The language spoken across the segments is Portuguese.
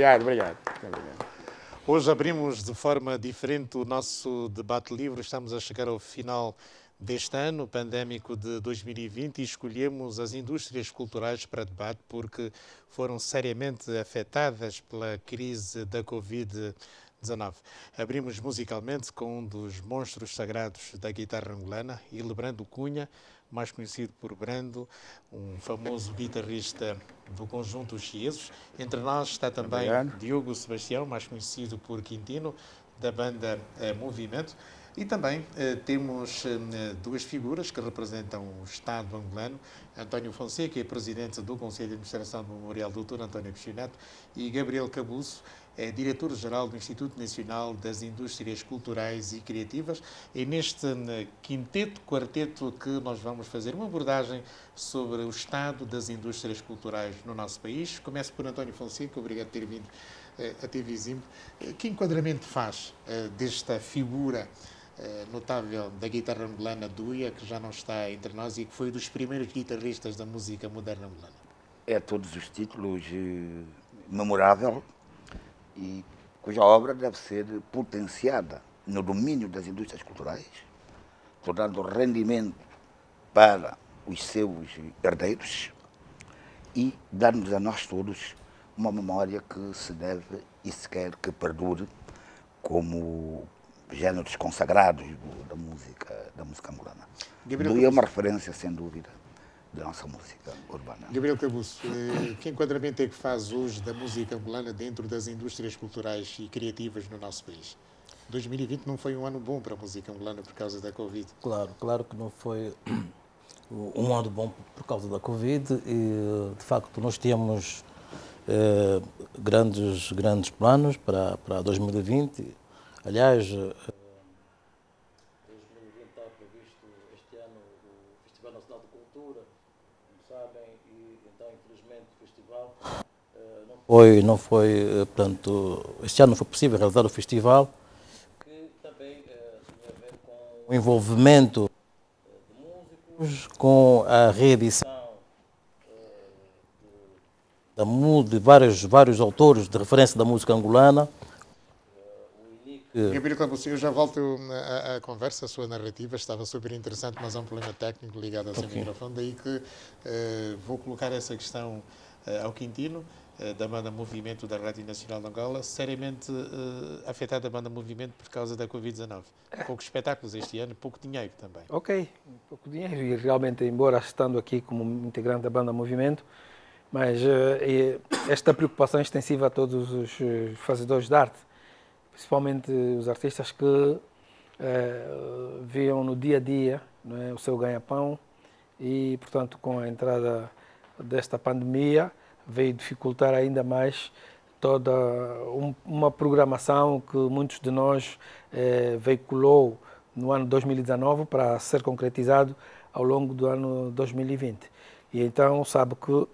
obrigado, obrigado. Obrigado. Hoje abrimos de forma diferente o nosso debate livre. Estamos a chegar ao final deste ano pandémico de 2020 e escolhemos as indústrias culturais para debate porque foram seriamente afetadas pela crise da Covid-19. Abrimos musicalmente com um dos monstros sagrados da guitarra angolana, Hildebrando Cunha, mais conhecido por Brando, um famoso guitarrista do conjunto Os Chiesos. Entre nós está também Diogo Sebastião, mais conhecido por Quintino, da banda Movimento. E também temos duas figuras que representam o Estado angolano, António Fonseca, é presidente do Conselho de Administração do Memorial Dr. António Agostinho Neto, e Gabriel Cabuço, é diretor-geral do Instituto Nacional das Indústrias Culturais e Criativas. É neste quarteto que nós vamos fazer uma abordagem sobre o estado das indústrias culturais no nosso país. Começo por António Fonseca, obrigado por ter vindo à TV Zimbo. Que enquadramento faz desta figura notável da guitarra angolana, Duia, que já não está entre nós e que foi dos primeiros guitarristas da música moderna angolana? É todos os títulos memorável e cuja obra deve ser potenciada no domínio das indústrias culturais, tornando rendimento para os seus herdeiros e dar-nos a nós todos uma memória que se deve e se quer que perdure como géneros consagrados da música angolana. Duia é uma referência, sem dúvida, da nossa música urbana. Gabriel Cabuço, que enquadramento é que faz hoje da música angolana dentro das indústrias culturais e criativas no nosso país? 2020 não foi um ano bom para a música angolana por causa da Covid. Claro que não foi um ano bom por causa da Covid e, de facto, nós tínhamos grandes planos para 2020. Aliás, 2020 está previsto este ano o Festival Nacional de Cultura, como sabem, e então, infelizmente, o festival não foi, portanto, este ano não foi possível realizar o festival, que também tinha a ver com o envolvimento de músicos, com a reedição de vários autores de referência da música angolana. Gabriel Cabuço, eu já volto à conversa, a sua narrativa estava super interessante, mas há um problema técnico ligado ao seu microfone, daí que vou colocar essa questão ao Quintino, da banda Movimento da Rádio Nacional de Angola, seriamente afetada a banda Movimento por causa da Covid-19. Poucos espetáculos este ano, pouco dinheiro também. Ok, pouco dinheiro e realmente, embora estando aqui como integrante da banda Movimento, mas esta preocupação é extensiva a todos os fazedores de arte, principalmente os artistas que viam no dia a dia, não é, o seu ganha-pão e, portanto, com a entrada desta pandemia, veio dificultar ainda mais toda uma programação que muitos de nós veiculou no ano 2019 para ser concretizado ao longo do ano 2020. E então sabe que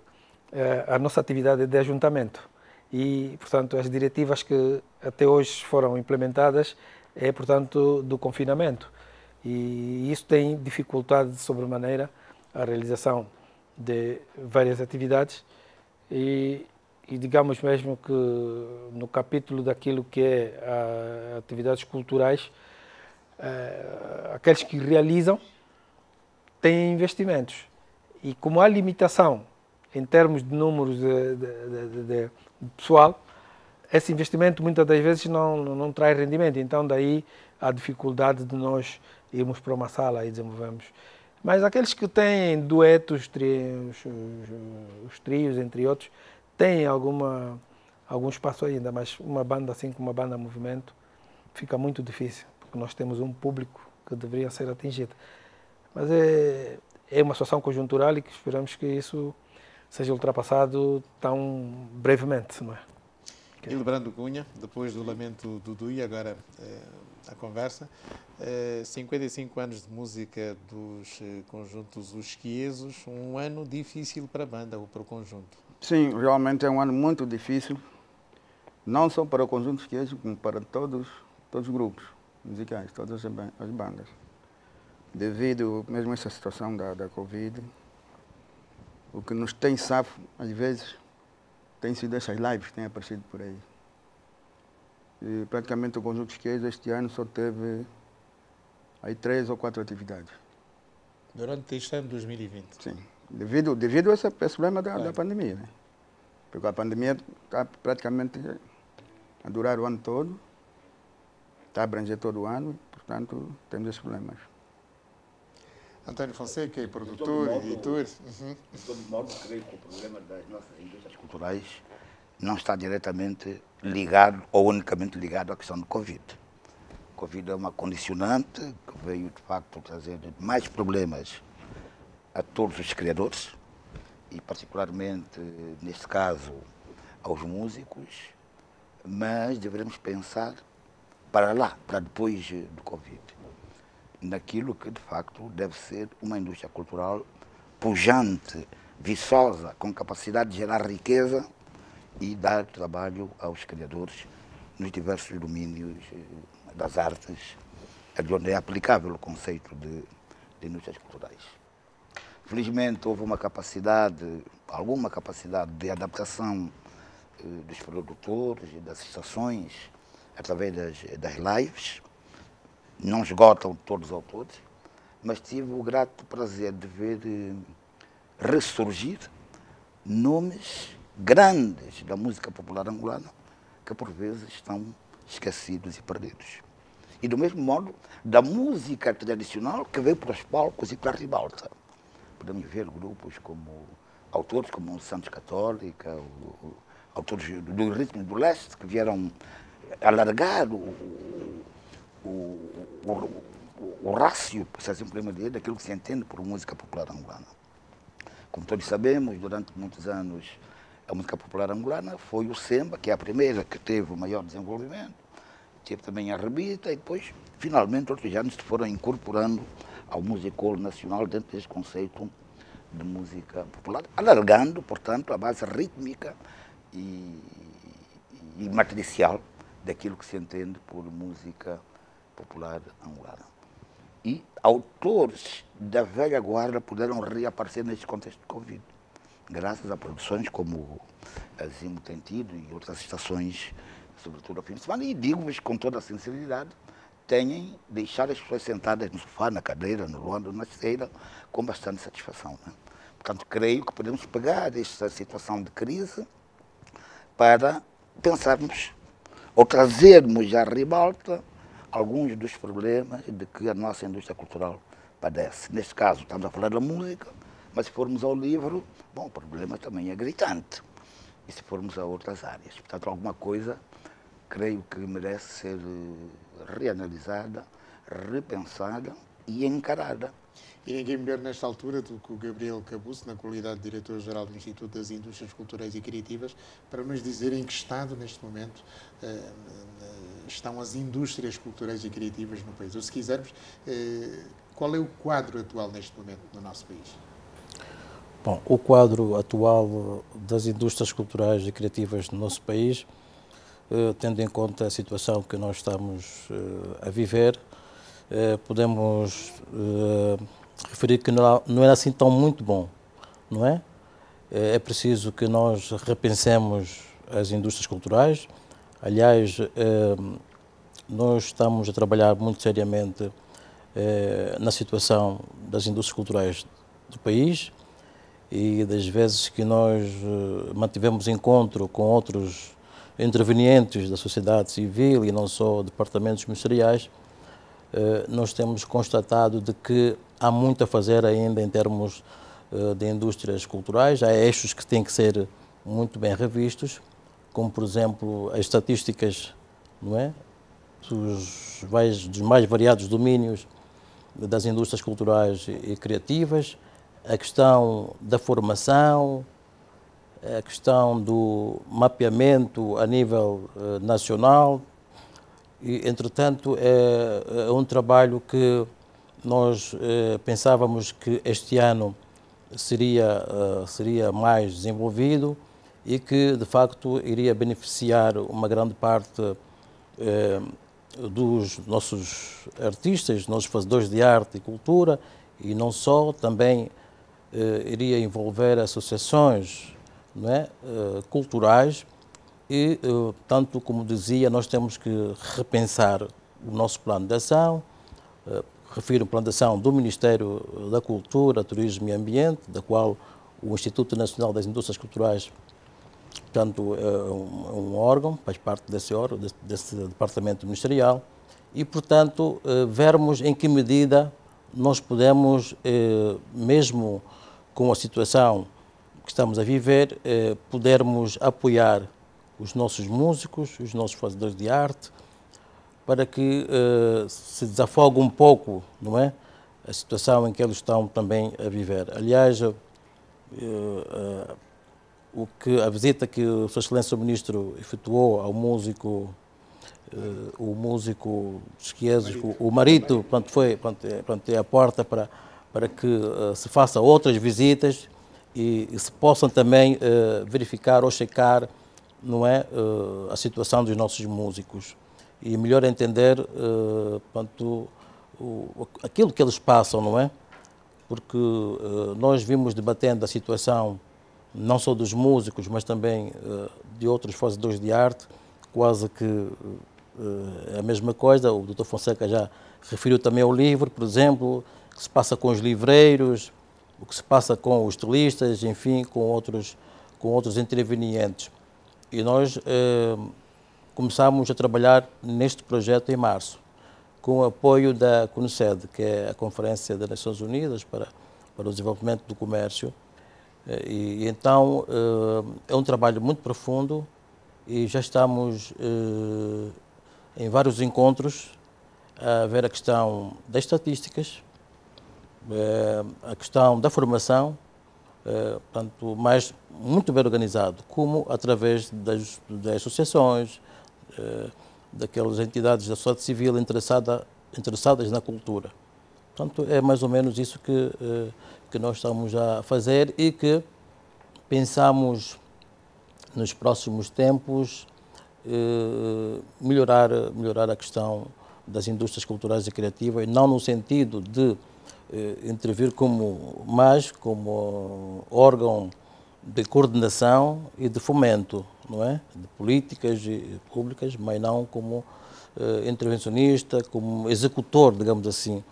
a nossa atividade é de ajuntamento e, portanto, as diretivas que até hoje foram implementadas é, portanto, do confinamento. E isso tem dificultado de sobremaneira a realização de várias atividades e digamos mesmo que no capítulo daquilo que é atividades culturais, aqueles que realizam têm investimentos. E como há limitação em termos de números de pessoal, esse investimento muitas das vezes não traz rendimento. Então daí a dificuldade de nós irmos para uma sala e desenvolvemos. Mas aqueles que têm duetos, os trios, entre outros, têm algum espaço ainda, mas uma banda assim como uma banda Movimento fica muito difícil, porque nós temos um público que deveria ser atingido. Mas é uma situação conjuntural e que esperamos que isso seja ultrapassado tão brevemente, não é? Hildebrando Cunha, depois do lamento do Duia, agora a conversa. 55 anos de música dos conjuntos Os Chiesos, um ano difícil para a banda ou para o conjunto. Sim, realmente é um ano muito difícil, não só para o conjunto Os Chiesos, como para todos os grupos musicais, todas as bandas. Devido mesmo a essa situação da Covid, o que nos tem safo, às vezes, têm sido essas lives que têm aparecido por aí. E praticamente o Conjunto Esquerda este ano só teve aí 3 ou 4 atividades. Durante este ano de 2020? Sim, devido a esse problema da pandemia, né? Porque a pandemia está praticamente a durar o ano todo, está a abranger todo o ano, portanto temos esses problemas. António Fonseca, produtor, editor. De todo modo, creio que o problema das nossas indústrias culturais não está diretamente ligado ou unicamente ligado à questão do Covid. O Covid é uma condicionante que veio, de facto, trazer mais problemas a todos os criadores e, particularmente, neste caso, aos músicos, mas devemos pensar para lá, para depois do Covid, naquilo que, de facto, deve ser uma indústria cultural pujante, viçosa, com capacidade de gerar riqueza e dar trabalho aos criadores nos diversos domínios das artes, de onde é aplicável o conceito de indústrias culturais. Felizmente houve alguma capacidade de adaptação dos produtores e das estações através das lives. Não esgotam todos os autores, mas tive o grato prazer de ver ressurgir nomes grandes da música popular angolana que por vezes estão esquecidos e perdidos. E do mesmo modo, da música tradicional que veio para os palcos e para a ribalta. Podemos ver grupos autores como o Santos Católica, autores do ritmo do leste que vieram alargar o rácio, se assim podemos dizer, daquilo que se entende por música popular angolana. Como todos sabemos, durante muitos anos, a música popular angolana foi o Semba, que é a primeira que teve o maior desenvolvimento, teve também a Rebita, e depois, finalmente, outros anos se foram incorporando ao musicol nacional dentro desse conceito de música popular, alargando, portanto, a base rítmica e matricial daquilo que se entende por música popular angolana. E autores da velha guarda puderam reaparecer neste contexto de Covid, graças a produções como a Zimo tem tido e outras estações, sobretudo ao fim de semana, e digo-vos com toda a sinceridade, têm deixado as pessoas sentadas no sofá, na cadeira, no Luando, na esteira, com bastante satisfação, né? Portanto, creio que podemos pegar esta situação de crise para pensarmos ou trazermos à ribalta alguns dos problemas de que a nossa indústria cultural padece. Neste caso, estamos a falar da música, mas se formos ao livro, bom, o problema também é gritante. E se formos a outras áreas. Portanto, alguma coisa, creio que merece ser reanalisada, repensada e encarada. E ninguém melhor nesta altura do que o Gabriel Cabuço, na qualidade de diretor-geral do Instituto das Indústrias Culturais e Criativas, para nos dizer em que estado, neste momento, estão as indústrias culturais e criativas no país. Ou, se quisermos, qual é o quadro atual neste momento no nosso país? Bom, o quadro atual das indústrias culturais e criativas no nosso país, tendo em conta a situação que nós estamos a viver, podemos referir que não é assim tão muito bom, não é? É preciso que nós repensemos as indústrias culturais. Aliás, nós estamos a trabalhar muito seriamente na situação das indústrias culturais do país, e das vezes que nós mantivemos encontro com outros intervenientes da sociedade civil e não só departamentos ministeriais, nós temos constatado de que há muito a fazer ainda em termos de indústrias culturais. Há eixos que têm que ser muito bem revistos, como, por exemplo, as estatísticas, não é? dos mais variados domínios das indústrias culturais e criativas, a questão da formação, a questão do mapeamento a nível nacional. E, entretanto, é um trabalho que nós pensávamos que este ano seria mais desenvolvido e que, de facto, iria beneficiar uma grande parte dos nossos artistas, nossos fazedores de arte e cultura, e não só, também iria envolver associações não é? Culturais e, tanto como dizia, nós temos que repensar o nosso plano de ação. Refiro o plano de ação do Ministério da Cultura, Turismo e Ambiente, da qual o Instituto Nacional das Indústrias Culturais, portanto, é um órgão, faz parte desse órgão, desse departamento ministerial, e, portanto, vermos em que medida nós podemos, mesmo com a situação que estamos a viver, podermos apoiar os nossos músicos, os nossos fazedores de arte, para que se desafogue um pouco, não é, a situação em que eles estão também a viver. Aliás, a visita que o Sr. Excelência o Ministro efetuou ao músico, o músico Esquiesos, o Marito, é a porta para que se faça outras visitas e se possam também verificar ou checar, não é, a situação dos nossos músicos e melhor entender aquilo que eles passam, não é? Porque nós vimos debatendo a situação não só dos músicos, mas também de outros fazedores de arte, quase que é a mesma coisa. O Dr. Fonseca já referiu também ao livro, por exemplo, o que se passa com os livreiros, o que se passa com os estilistas, enfim, com outros intervenientes. E nós começámos a trabalhar neste projeto em março, com o apoio da CONUCED, que é a Conferência das Nações Unidas para o Desenvolvimento do Comércio. E então é um trabalho muito profundo e já estamos em vários encontros a ver a questão das estatísticas, a questão da formação, portanto, mas muito bem organizado, como através das associações, daquelas entidades da sociedade civil interessadas na cultura. Portanto, é mais ou menos isso que nós estamos a fazer e que pensamos nos próximos tempos melhorar a questão das indústrias culturais e criativas, não no sentido de intervir como órgão de coordenação e de fomento, não é? De políticas públicas, mas não como intervencionista, como executor, digamos assim,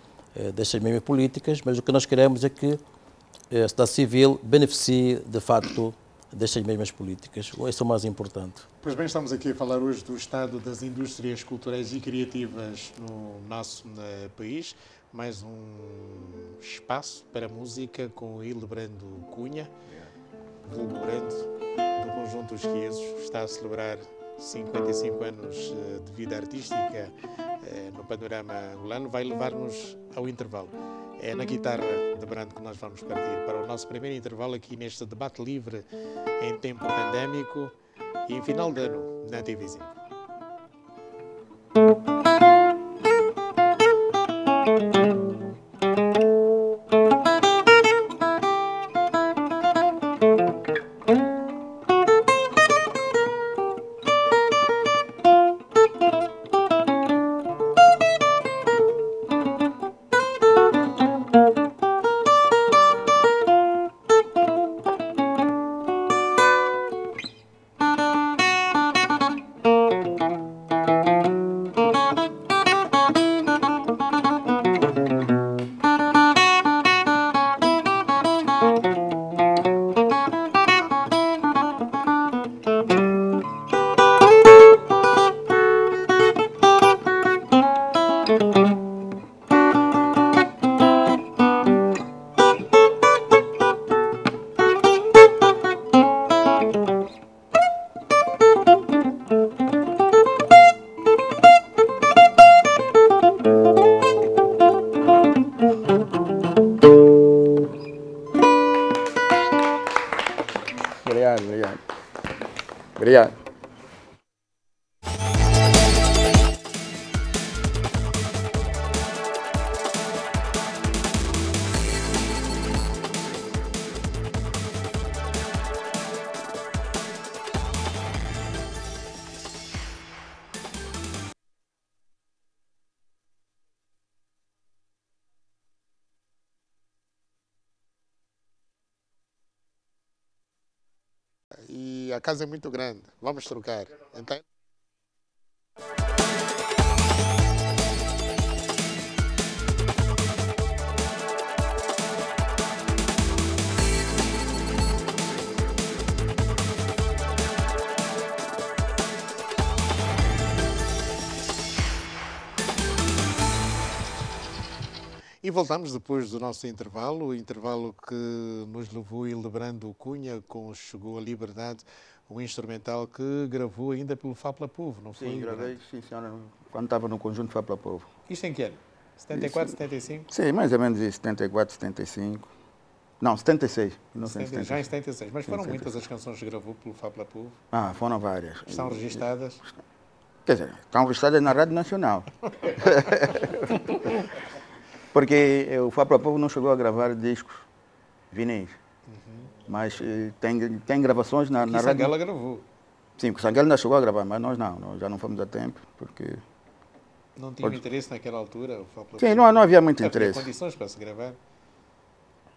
destas mesmas políticas, mas o que nós queremos é que a sociedade civil beneficie, de facto, destas mesmas políticas. Isso é o mais importante. Pois bem, estamos aqui a falar hoje do estado das indústrias culturais e criativas no nosso país. Mais um espaço para a música com Hildebrando Cunha, vulgo Brando, do conjunto Os Esquiesos. Está a celebrar 55 anos de vida artística no panorama angolano. Vai levar-nos ao intervalo. É na guitarra de Brando que nós vamos partir para o nosso primeiro intervalo aqui neste debate livre em tempo pandémico e em final de ano na TV5. Obrigado. a casa é muito grande, vamos trocar. Então... E voltamos depois do nosso intervalo, o intervalo que nos levou Hildebrando Cunha com Chegou a Liberdade, um instrumental que gravou ainda pelo Fapla Povo, não foi? Sim, gravei, sim, senhora, quando estava no conjunto Fapla Povo. Isto em que ano? 74, 75? Sim, mais ou menos isso, 74, 75. Não, 76. 1976. Já em 76. Mas foram muitas as canções que gravou pelo Fapla Povo? Ah, foram várias. Estão registadas? Quer dizer, estão registradas na Rádio Nacional. Porque o Fapla Povo não chegou a gravar discos vinis. Mas tem gravações na Rádio... Sanguela gravou. Sim, o Sanguela ainda chegou a gravar, mas nós não. Nós já não fomos a tempo, porque... Não tinha interesse naquela altura? O Fapla Sim, Povo? não havia muito interesse. Havia condições para se gravar?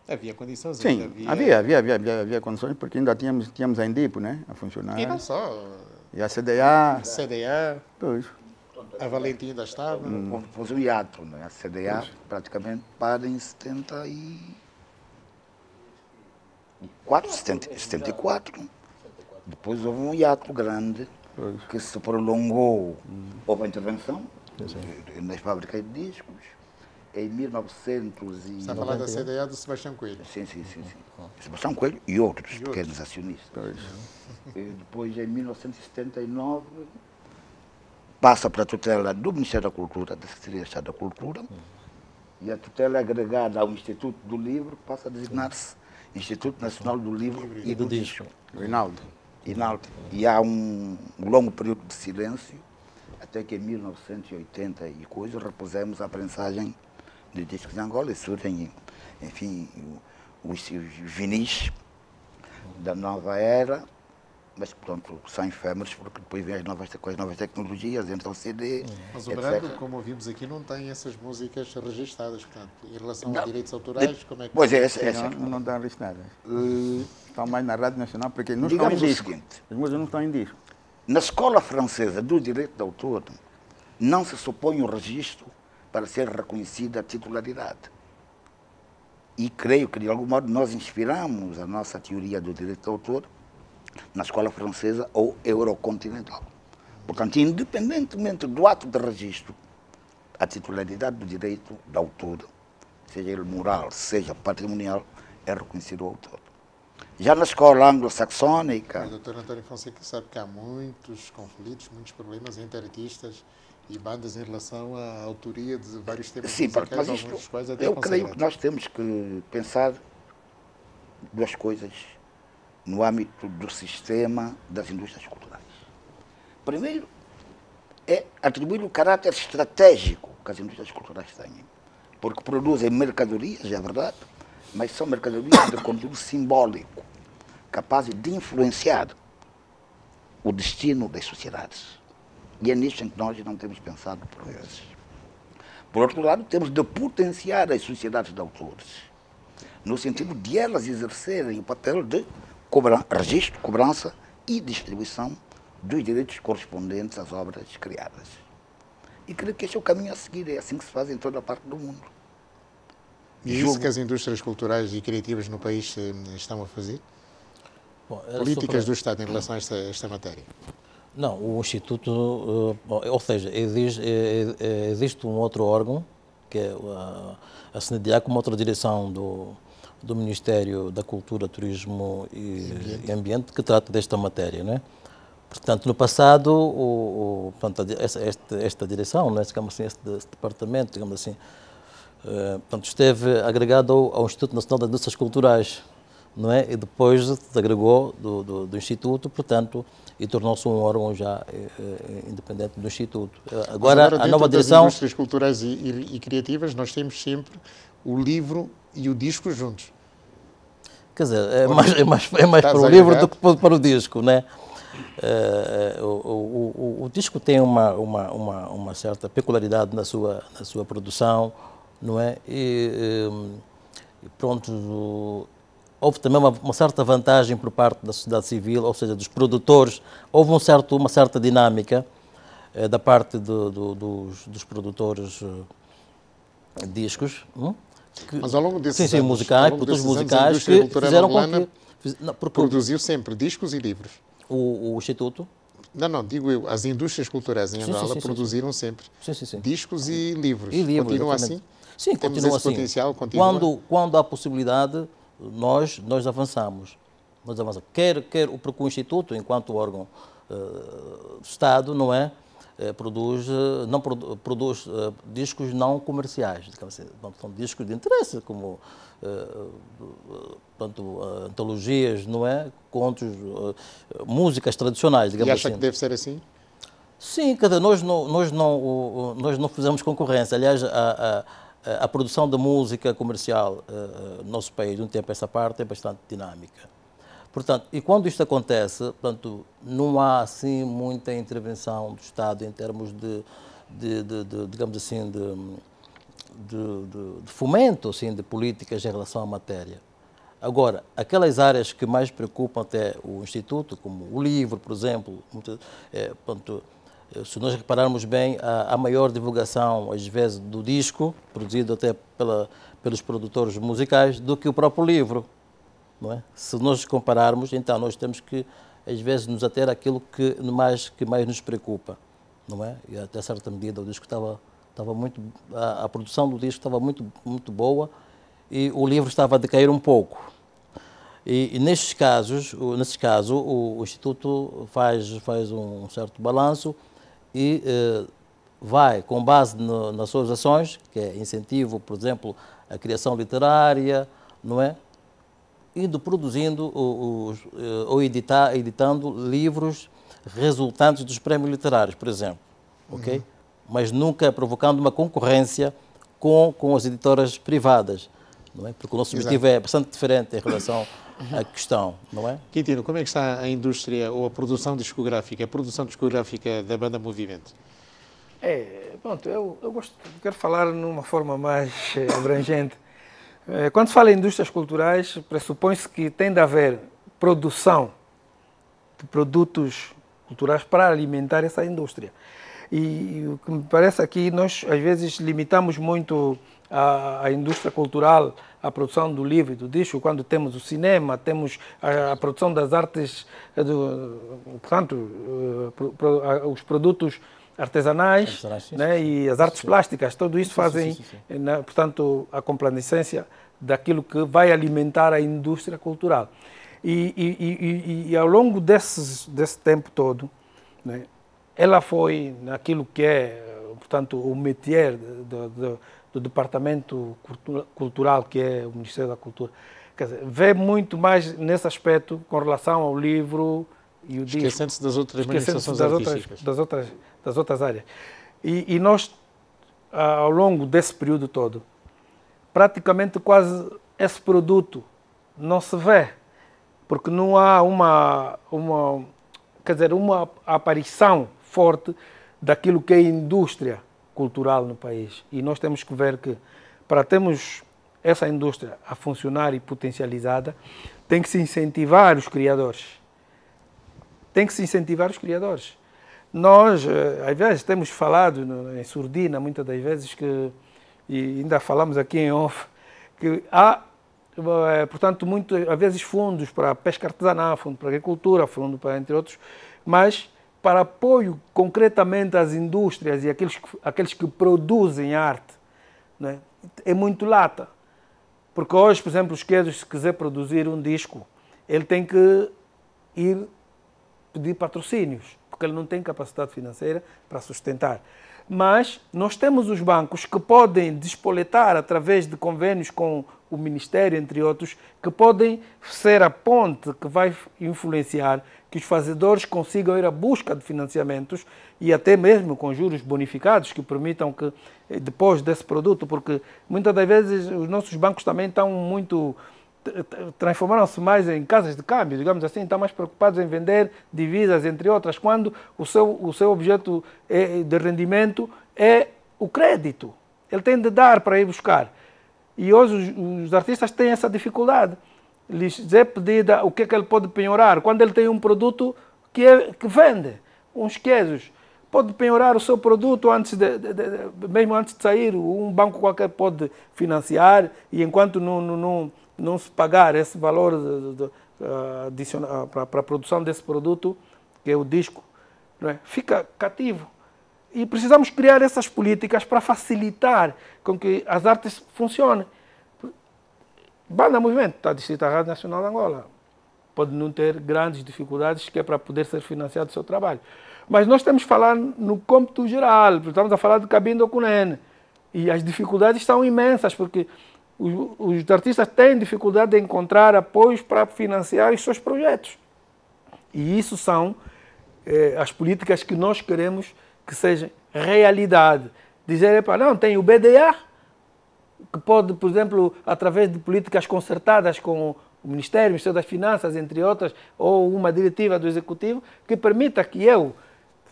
Havia condições? Sim, havia condições, porque ainda tínhamos a Indipo, né, a funcionar. E não só. E a CDA. A CDA. Pois. A Valentim ainda estava. Pôs um hiato, né? A CDA praticamente para em 74. Depois houve um hiato grande que se prolongou. Houve a intervenção nas fábricas de discos. Em 1900 e... Está a falar da CDA do Sebastião Coelho. Sim. Sebastião Coelho e outros pequenos acionistas. E depois, em 1979, passa para a tutela do Ministério da Cultura, da Secretaria de Estado da Cultura, e a tutela agregada ao Instituto do Livro passa a designar-se Instituto Nacional do Livro e do Disco. O Inaldo. E há um longo período de silêncio, até que em 1980 e coisa repusemos a prensagem de discos em Angola e surgem, enfim, os vinis da nova era, mas, portanto, são efêmeros, porque depois vêm com as novas tecnologias, então CD, Mas o etc. Brando, como ouvimos aqui, não tem essas músicas registadas, portanto, em relação a direitos autorais, como é que... Pois é, Não estão registradas. Estão mais na Rádio Nacional, porque não estão em disco. As músicas não estão em disco. Na escola francesa do direito de autor, não se supõe o registro para ser reconhecida a titularidade. E creio que, de algum modo, nós inspiramos a nossa teoria do direito de autor na escola francesa ou eurocontinental. Portanto, independentemente do ato de registro, a titularidade do direito de autor, seja ele moral, seja patrimonial, é reconhecido ao autor. Já na escola anglo-saxónica... O Dr. António Fonseca sabe que há muitos conflitos, muitos problemas entre artistas e bandas em relação à autoria de vários temas musicais, mas alguns dos quais até eu creio que nós temos que pensar duas coisas no âmbito do sistema das indústrias culturais. Primeiro, é atribuir o caráter estratégico que as indústrias culturais têm, porque produzem mercadorias, é verdade, mas são mercadorias de conteúdo simbólico, capazes de influenciar o destino das sociedades. E é nisso em que nós não temos pensado por vezes. Por outro lado, temos de potenciar as sociedades de autores, no sentido de elas exercerem o papel de registro, cobrança e distribuição dos direitos correspondentes às obras criadas. E creio que este é o caminho a seguir, é assim que se faz em toda a parte do mundo. E isso que as indústrias culturais e criativas no país estão a fazer? Bom, políticas do Estado em relação a esta matéria? Não, o Instituto, ou seja, existe um outro órgão, que é a SNDA, com uma outra direção do Ministério da Cultura, Turismo e Ambiente, que trata desta matéria, né? Portanto, no passado, portanto, esta direção, né, digamos assim, este departamento, digamos assim, portanto, esteve agregado ao Instituto Nacional das Indústrias Culturais, não é? E depois se agregou do Instituto, portanto, e tornou-se um órgão já independente do Instituto. Agora a nova direção... das indústrias culturais e criativas, nós temos sempre o livro e o disco juntos. Quer dizer, é mais para o livro do que para o disco, né? O disco tem uma certa peculiaridade na sua produção, não é? E pronto, houve também uma certa vantagem por parte da sociedade civil, ou seja, dos produtores. Houve uma certa dinâmica da parte dos produtores discos. Mas ao longo desses anos, musicais, produtores musicais que fizeram com que... produziu sempre discos e livros. O Instituto? Não, digo eu, as indústrias culturais em Angola produziram sempre discos e livros. Continua assim? Sim, continua assim. Potencial, continua. Quando há possibilidade, nós avançamos. Porque o Instituto, enquanto órgão do Estado, não é? Produz discos não comerciais, assim, são discos de interesse, como antologias, não é? Contos, músicas tradicionais, digamos assim. E acha que deve ser assim? Sim, quer dizer, nós não fizemos concorrência. Aliás, a produção de música comercial no nosso país, de um tempo a essa parte, é bastante dinâmica. Portanto, e quando isto acontece, portanto, não há assim muita intervenção do Estado em termos digamos assim, de fomento assim, de políticas em relação à matéria. Agora, aquelas áreas que mais preocupam até o Instituto, como o livro, por exemplo, se nós repararmos bem, a maior divulgação, às vezes, do disco, produzido até pelos produtores musicais, do que o próprio livro. Não é? Se nós compararmos, então nós temos que, às vezes, nos ater àquilo que mais nos preocupa, não é? E até certa medida o disco estava muito, a produção do disco estava muito boa e o livro estava a decair um pouco. E nesses casos, o Instituto faz um certo balanço e vai, com base nas suas ações, que é incentivo, por exemplo, a criação literária, não é? Indo produzindo ou editando livros resultantes dos prémios literários, por exemplo, ok? Mas nunca provocando uma concorrência com as editoras privadas, não é? Porque o nosso objetivo é bastante diferente em relação à questão, não é? Quintino, como é que está a indústria ou a produção discográfica da Banda Movimento? Pronto, eu quero falar numa forma mais abrangente. Quando se fala em indústrias culturais, pressupõe-se que tem de haver produção de produtos culturais para alimentar essa indústria. E o que me parece aqui, nós às vezes limitamos muito a indústria cultural, a produção do livro e do disco, quando temos o cinema, temos a produção das artes, os produtos artesanais, né, e as artes plásticas, tudo isso fazem, né, portanto, a complacência daquilo que vai alimentar a indústria cultural. E ao longo desse tempo todo, né, ela foi naquilo que é, portanto, o métier do Departamento Cultural, que é o Ministério da Cultura. Quer dizer, vê muito mais nesse aspecto com relação ao livro e o disco. Esquecendo-se das outras manifestações artísticas. Das outras áreas. E nós, ao longo desse período todo, praticamente quase esse produto não se vê, porque não há uma aparição forte daquilo que é indústria cultural no país. E nós temos que ver que, para termos essa indústria a funcionar e potencializada, tem que se incentivar os criadores. Nós, às vezes, temos falado em surdina, muitas das vezes, e ainda falamos aqui em off, que há, portanto, às vezes fundos para pesca artesanal, fundo para agricultura, fundo para, entre outros, mas para apoio concretamente às indústrias e aqueles que produzem arte, né, é muito lata. Porque hoje, por exemplo, o Esquerdo, se quiser produzir um disco, ele tem que ir pedir patrocínios, porque ele não tem capacidade financeira para sustentar. Mas nós temos os bancos que podem despoletar através de convênios com o Ministério, entre outros, que podem ser a ponte que vai influenciar que os fazedores consigam ir à busca de financiamentos e até mesmo com juros bonificados que permitam que, depois desse produto, porque muitas das vezes os nossos bancos também estão muito... transformaram-se mais em casas de câmbio, digamos assim, estão mais preocupados em vender divisas, entre outras, quando o seu objeto de rendimento é o crédito. Ele tem de dar para ir buscar. E hoje os artistas têm essa dificuldade. lhes é pedida o que é que ele pode penhorar. Quando ele tem um produto que vende, uns queijos, pode penhorar o seu produto mesmo antes de sair. Um banco qualquer pode financiar e enquanto não se pagar esse valor adicional para a produção desse produto, que é o disco, não é? Fica cativo. E precisamos criar essas políticas para facilitar com que as artes funcionem. Banda Movimento está distrito à Rádio Nacional de Angola. Pode não ter grandes dificuldades que é para poder ser financiado o seu trabalho. Mas nós estamos falando no cômputo geral, estamos a falar de Cabinda Cunene. E as dificuldades são imensas, porque os artistas têm dificuldade de encontrar apoios para financiar os seus projetos. E isso são as políticas que nós queremos que sejam realidade. Dizer, não, tem o BDA, que pode, por exemplo, através de políticas concertadas com o Ministério das Finanças, entre outras, ou uma diretiva do Executivo, que permita que eu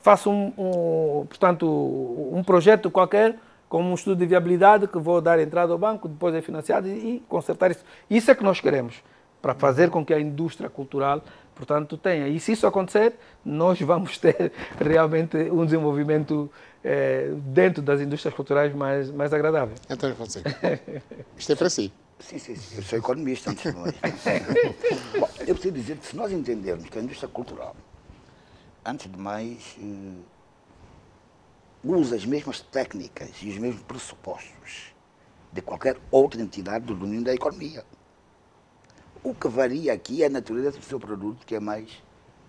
faça portanto, um projeto qualquer, como um estudo de viabilidade, que vou dar entrada ao banco, depois é financiado e consertar isso. Isso é que nós queremos, para fazer com que a indústria cultural, portanto, tenha. E se isso acontecer, nós vamos ter realmente um desenvolvimento dentro das indústrias culturais mais agradável. António Fonseca, isto é para si. Sim. Eu sou economista, antes de mais. Bom, eu preciso dizer que se nós entendermos que a indústria cultural, antes de mais, usa as mesmas técnicas e os mesmos pressupostos de qualquer outra entidade do domínio da economia. O que varia aqui é a natureza do seu produto, que é mais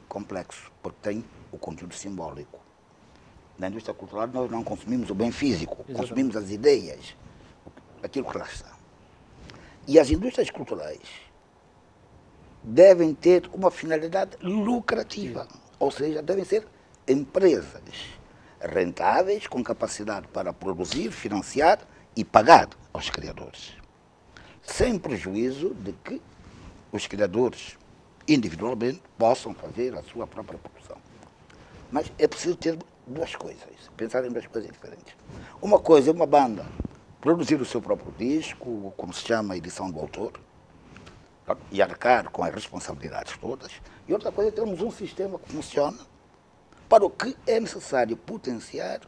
complexo, porque tem o conteúdo simbólico. Na indústria cultural nós não consumimos o bem físico, consumimos as ideias, aquilo que lá está. E as indústrias culturais devem ter uma finalidade lucrativa, ou seja, devem ser empresas rentáveis, com capacidade para produzir, financiar e pagar aos criadores, sem prejuízo de que os criadores individualmente possam fazer a sua própria produção. Mas é preciso ter duas coisas, pensar em duas coisas diferentes. Uma coisa é uma banda produzir o seu próprio disco, como se chama a edição do autor, e arcar com as responsabilidades todas. E outra coisa é termos um sistema que funciona, para o que é necessário potenciar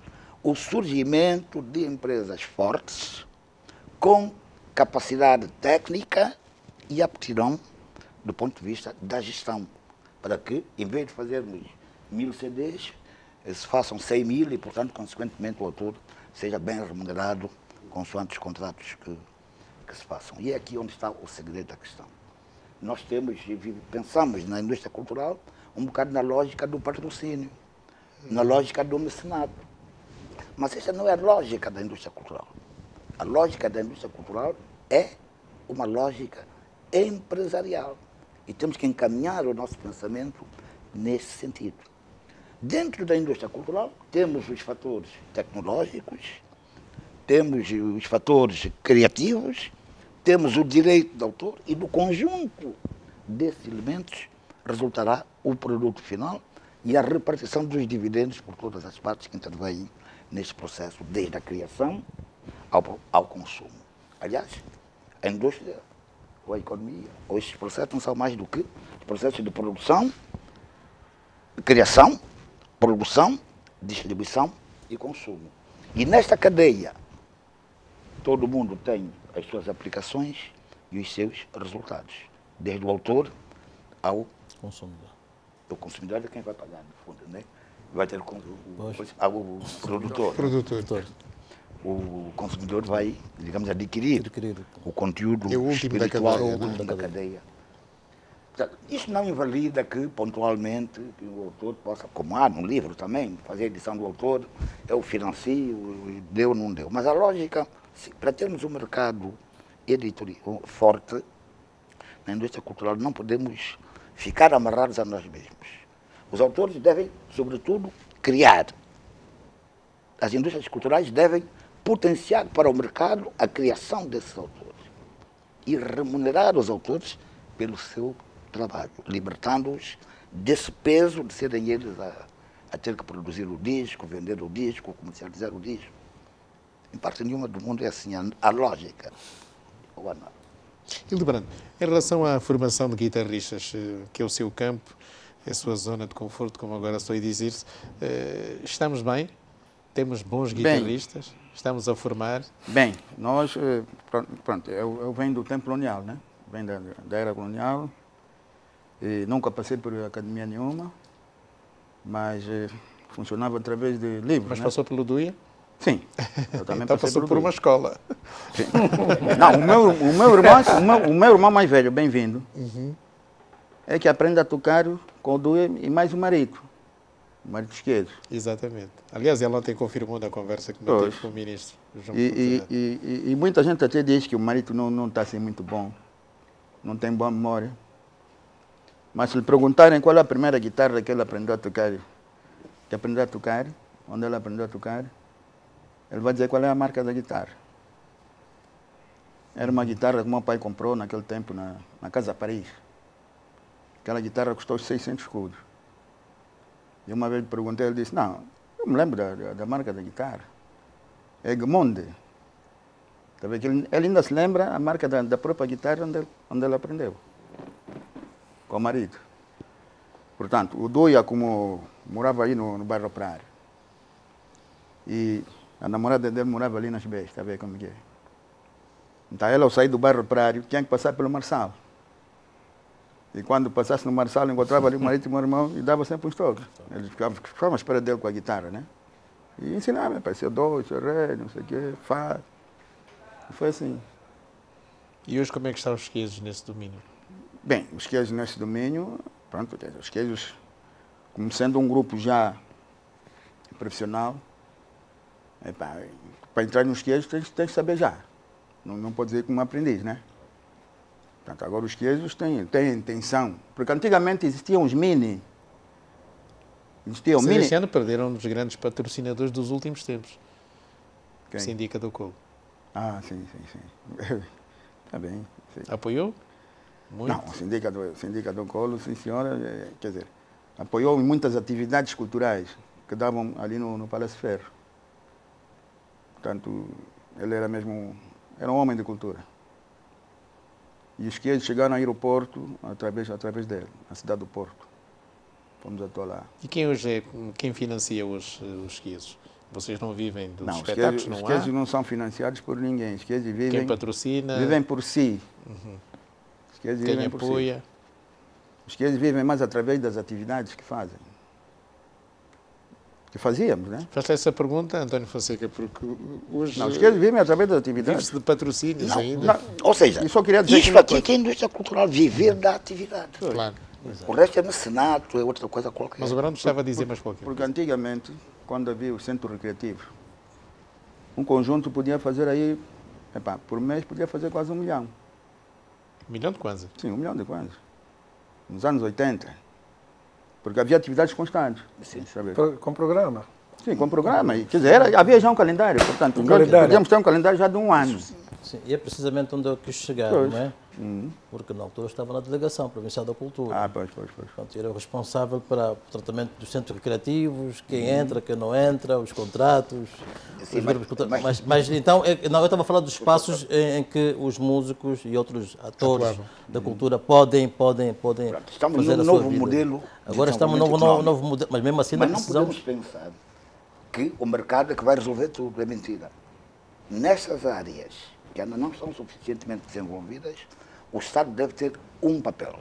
o surgimento de empresas fortes, com capacidade técnica e aptidão do ponto de vista da gestão, para que, em vez de fazermos 1000 CDs, se façam 100.000 e, portanto, consequentemente, o autor seja bem remunerado consoante os contratos que se façam. E é aqui onde está o segredo da questão. Nós pensamos na indústria cultural um bocado na lógica do patrocínio, na lógica do mecenato. Mas essa não é a lógica da indústria cultural. A lógica da indústria cultural é uma lógica empresarial. E temos que encaminhar o nosso pensamento nesse sentido. Dentro da indústria cultural, temos os fatores tecnológicos, temos os fatores criativos, temos o direito de autor, e do conjunto desses elementos resultará o produto final e a repartição dos dividendos por todas as partes que intervêm neste processo, desde a criação ao consumo. Aliás, a indústria, ou a economia, ou estes processos não são mais do que processos de produção, criação, produção, distribuição e consumo. E nesta cadeia, todo mundo tem as suas aplicações e os seus resultados, desde o autor ao consumidor. O consumidor é quem vai pagar, no fundo, né? Vai ter o produtor. O consumidor vai, digamos, adquirir o conteúdo espiritual da cadeia. Portanto, isto não invalida que, pontualmente, que o autor possa, como há no livro também, fazer a edição do autor, eu financio, deu ou não deu. Mas a lógica, para termos um mercado editorial forte, na indústria cultural não podemos ficar amarrados a nós mesmos. Os autores devem, sobretudo, criar. As indústrias culturais devem potenciar para o mercado a criação desses autores e remunerar os autores pelo seu trabalho, libertando-os desse peso de serem eles a ter que produzir o disco, vender o disco, comercializar o disco. Em parte nenhuma do mundo é assim a lógica. Hildebrando, em relação à formação de guitarristas, que é o seu campo, é a sua zona de conforto, como agora estou a dizer-se, estamos bem? Temos bons guitarristas? Bem, estamos a formar? Bem, nós, pronto, eu venho do tempo colonial, né? Venho da era colonial, e nunca passei por academia nenhuma, mas funcionava através de livros. Mas né? Passou pelo DUIA? Sim, eu também então passou por uma escola. Sim. Não, o meu irmão mais velho, bem-vindo, é que aprende a tocar com o DUIA e mais o marido esquerdo. Exatamente. Aliás, ela ontem confirmou na conversa que manteve com o ministro. E muita gente até diz que o marido não está assim muito bom, não tem boa memória. Mas se lhe perguntarem qual é a primeira guitarra que ele aprendeu a tocar, onde ele aprendeu a tocar, ele vai dizer qual é a marca da guitarra. Era uma guitarra que meu pai comprou naquele tempo na Casa Paris. Aquela guitarra custou 600 escudos. E uma vez perguntei, ele disse, não, eu me lembro da marca da guitarra. É Egmont. Ele ainda se lembra a marca da própria guitarra onde ele aprendeu. Com o marido. Portanto, o DUIA, como morava aí no bairro Operário, e a namorada dele morava ali nas Beiras, está a ver como que é? Então ela, ao sair do bairro Operário, tinha que passar pelo Marçal. E quando passasse no Marçal, encontrava ali o marido e o meu irmão e dava sempre uns toques. Eles ficavam à espera dele com a guitarra, né? E ensinava, parecia dó, ré, não sei o quê, fá. E foi assim. E hoje como é que estão os queijos nesse domínio? Bem, os queijos nesse domínio, pronto, os queijos, como sendo um grupo já profissional, para entrar nos queijos tens que saber já. Não pode dizer como aprendiz, né? Portanto, agora os queijos têm intenção. Porque antigamente existiam os mini. Este ano perderam um dos grandes patrocinadores dos últimos tempos. Quem? O Sindica do Colo. Ah, sim. Está bem. Sim. Apoiou? Muito. Não, o Sindica do Colo, sim senhora, quer dizer, apoiou em muitas atividades culturais que davam ali no Palácio Ferro. Portanto, ele era um homem de cultura. E os queijos chegaram ao aeroporto através dele, na cidade do Porto. Fomos até lá. E quem financia os queijos? Vocês não vivem dos espetáculos, não há? Os queijos não são financiados por ninguém. Os queijos vivem... Quem patrocina? Vivem por si. Quem apoia? Os queijos vivem mais através das atividades que fazem. Que fazíamos, né? Faz-te essa pergunta, António Fonseca, porque hoje... Não, os queijos vivem através das atividades. Vive-se de patrocínios ainda. Ou seja, só queria dizer isto aqui que é a indústria cultural, viver da atividade. Claro. O resto é mecenato, é outra coisa qualquer. Mas o Brando estava a dizer mais qualquer. Porque antigamente, quando havia o centro recreativo, um conjunto podia fazer aí, por mês podia fazer quase 1 milhão. 1 milhão de kwanza? Sim, 1 milhão de kwanza. Nos anos 80. Porque havia atividades constantes. Sim. Com programa? Sim, com programa. E, quer dizer, havia já um calendário. Portanto, podíamos ter um calendário já de 1 ano. Sim, e é precisamente onde eu quis chegar, Pois. não é? Porque na altura eu estava na Delegação Provincial da Cultura. Ah, pois. Portanto, eu era o responsável para o tratamento dos centros recreativos, quem entra, quem não entra, os contratos, Sim, os grupos contratos. Mas então, eu estava a falar dos espaços em que os músicos e outros atores da cultura podem Estamos fazer num a sua novo vida. modelo. Agora estamos num novo modelo, mas mesmo assim Mas não não precisamos... podemos pensar que o mercado é que vai resolver tudo, é mentira. Nessas áreas que ainda não são suficientemente desenvolvidas, o Estado deve ter um papel,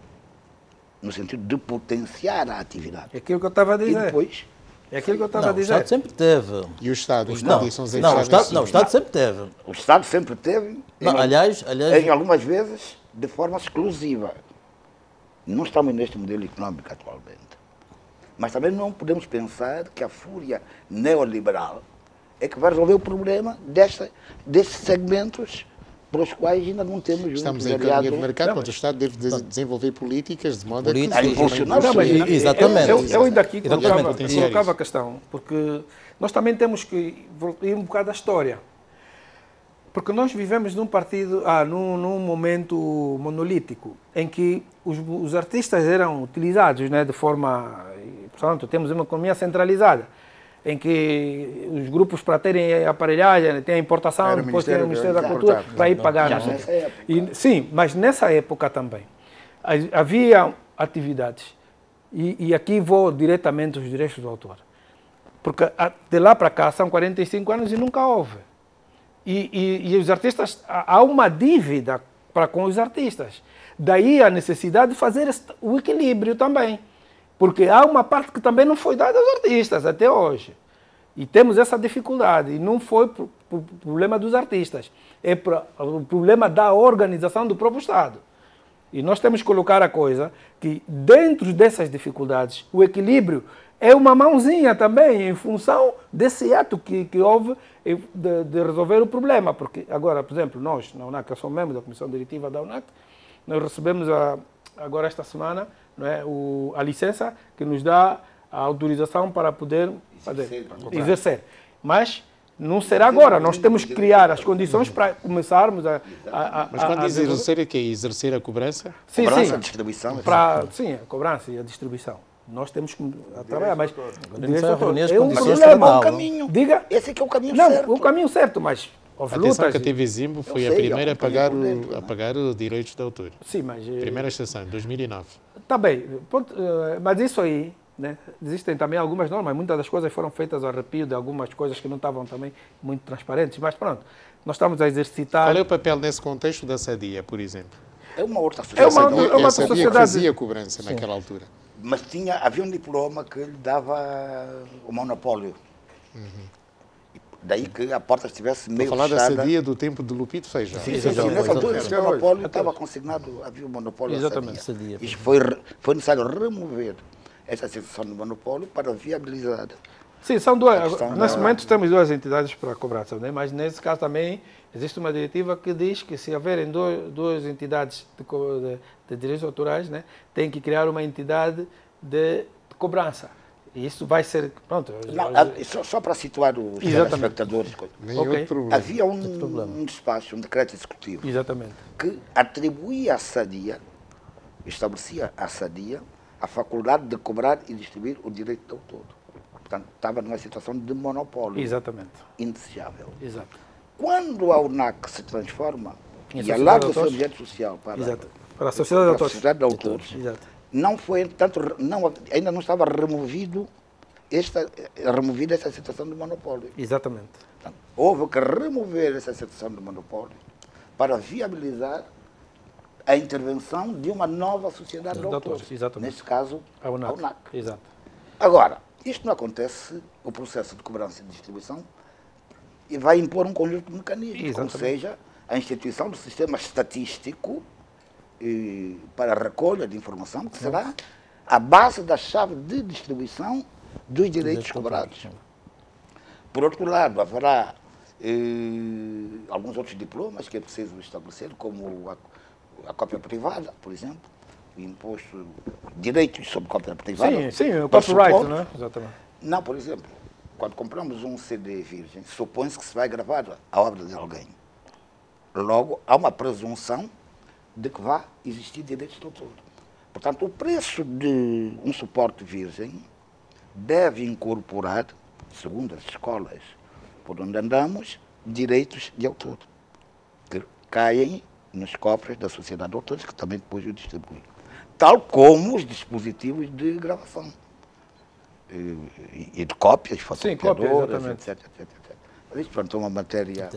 no sentido de potenciar a atividade. É aquilo que eu estava a E dizer. depois, É aquilo que eu estava Não, a o dizer. Estado sempre teve. E o Estado? As Não, condições não, o Estado sempre teve. o Estado sempre teve, Não, aliás, em algumas vezes, de forma exclusiva. Não estamos neste modelo económico atualmente. Mas também não podemos pensar que a fúria neoliberal é que vai resolver o problema destes segmentos para os quais ainda não temos Estamos um em economia de empresariado. mercado, mas o Estado deve desenvolver políticas de modo a Políticas, que... impulsionar Não, mas Exatamente. Eu ainda aqui Exatamente. colocava a questão, porque nós também temos que ir um bocado à história. Porque nós vivemos num partido, num momento monolítico, em que os artistas eram utilizados, né, de forma... Portanto, temos uma economia centralizada. em que os grupos para terem aparelhagem, tem a importação, depois tem o Ministério da Cultura, para ir pagar. Sim, mas nessa época também havia atividades, e aqui vou diretamente aos direitos do autor, porque de lá para cá são 45 anos e nunca houve. E os artistas, há uma dívida para com os artistas. Daí a necessidade de fazer o equilíbrio também. Porque há uma parte que também não foi dada aos artistas até hoje. E temos essa dificuldade. E não foi por problema dos artistas. É o problema da organização do próprio Estado. E nós temos que colocar a coisa que, dentro dessas dificuldades, o equilíbrio é uma mãozinha também, em função desse ato que houve de resolver o problema. Porque agora, por exemplo, nós, na UNAC, eu sou membro da Comissão Diretiva da UNAC, nós recebemos agora esta semana, não é, a licença que nos dá a autorização para poder exercer. Mas não será agora, nós temos que criar as condições para começarmos a... Mas quando diz exercer, é que é exercer a cobrança? Sim, Cobrança, a distribuição. sim, a cobrança e a distribuição. Nós temos que trabalhar, mas é um problema. O caminho. Diga? Esse aqui é o caminho não, certo. Não, o caminho certo, mas houve atenção lutas. Que a TV Zimbo foi a primeira a pagar os direitos de autor. Sim, mas... Primeira estação, 2009. Está bem, mas isso aí, né, existem também algumas normas, muitas das coisas foram feitas ao arrepio de algumas coisas que não estavam também muito transparentes, mas pronto, nós estamos a exercitar... Qual é o papel nesse contexto da Sadia, por exemplo? É uma outra sociedade. É uma sociedade que fazia cobrança naquela altura. Mas havia um diploma que lhe dava o monopólio. Daí que a porta estivesse meio fechada. fechada. Falar da Sadia do tempo de Lupito Feijó. Sim, nessa altura esse monopólio estava consignado, havia o monopólio. Exatamente. Sadia. Isto foi necessário remover essa situação do monopólio para viabilizar. Sim, são duas. Nesse momento temos duas entidades para cobrança, né? Mas nesse caso também existe uma diretiva que diz que se haverem duas entidades de direitos autorais, né, tem que criar uma entidade de cobrança. E isso vai ser... Pronto. Não, só para situar os telespectadores. Havia um despacho, um decreto executivo. Exatamente. Que atribuía à Sadia, estabelecia à Sadia a faculdade de cobrar e distribuir o direito de autor. Portanto, estava numa situação de monopólio. Exatamente. Indesejável. Exato. Quando a UNAC se transforma e alarga o seu objeto social para a sociedade de autores, não foi, tanto, ainda não estava removida essa situação de monopólio. Exatamente. Portanto, houve que remover essa situação de monopólio para viabilizar a intervenção de uma nova sociedade de autores. Neste caso, a UNAC. Exato. Agora, isto não acontece, o processo de cobrança e distribuição, e vai impor um conjunto de mecanismos, como seja a instituição do sistema estatístico para a recolha de informação, que será a base da chave de distribuição dos direitos cobrados. Por outro lado, haverá alguns outros diplomas que é preciso estabelecer, como a cópia privada, por exemplo, o imposto direitos sobre cópia privada. Sim, o copyright, não é? Exatamente. Não, por exemplo, quando compramos um CD virgem, supõe-se que se vai gravar a obra de alguém. Logo, há uma presunção de que vai existir direitos de autor. Portanto, o preço de um suporte virgem deve incorporar, segundo as escolas por onde andamos, direitos de autor, que caem nos cofres da Sociedade de Autores, que também depois o distribui. Tal como os dispositivos de gravação. E de cópias, fotocopiadoras, etc. Mas isso, pronto, é uma matéria